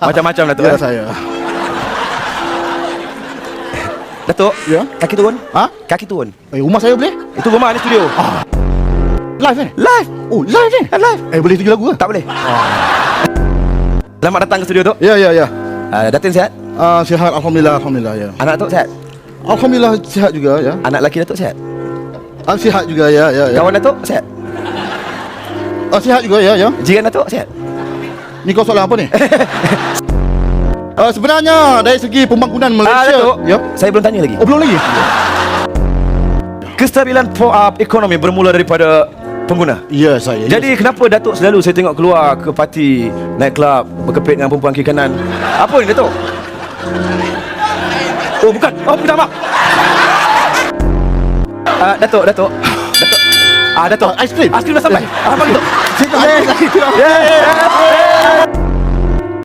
Macam-macam Datuk. Ya, saya. Datuk, Ya? kaki turun. Ha? Kaki turun. Rumah saya boleh? Itu rumah ni studio. Live kan? Live. Oh, live ni? Live. Boleh tuju lagu ke? Tak boleh. Selamat datang ke studio, Tok. Ya, ya, ya. Datin sihat? Sihat, Alhamdulillah, Alhamdulillah, ya. Anak Tok sihat? Alhamdulillah, sihat juga, ya. Anak lelaki Datuk sihat? Sihat juga, ya, ya, ya. Kawan Datuk sihat? Sihat juga, ya, ya. Jiran Datuk sihat? Ni kau soalan apa ni? Sebenarnya dari segi pembangunan Malaysia, Datuk, ya. saya belum tanya lagi. Oh, belum lagi? Kestabilan ekonomi bermula daripada pengguna. Ya, saya. Jadi kenapa Datuk selalu saya tengok keluar ke parti, naik kelab, berkepit dengan perempuan kiri kanan? Apa ni Datuk? Oh bukan. Oh minta maaf. Datuk. Datuk. Datuk. Aiskrim. Aiskrim dah sampai. Apa gitu? Aiskrim.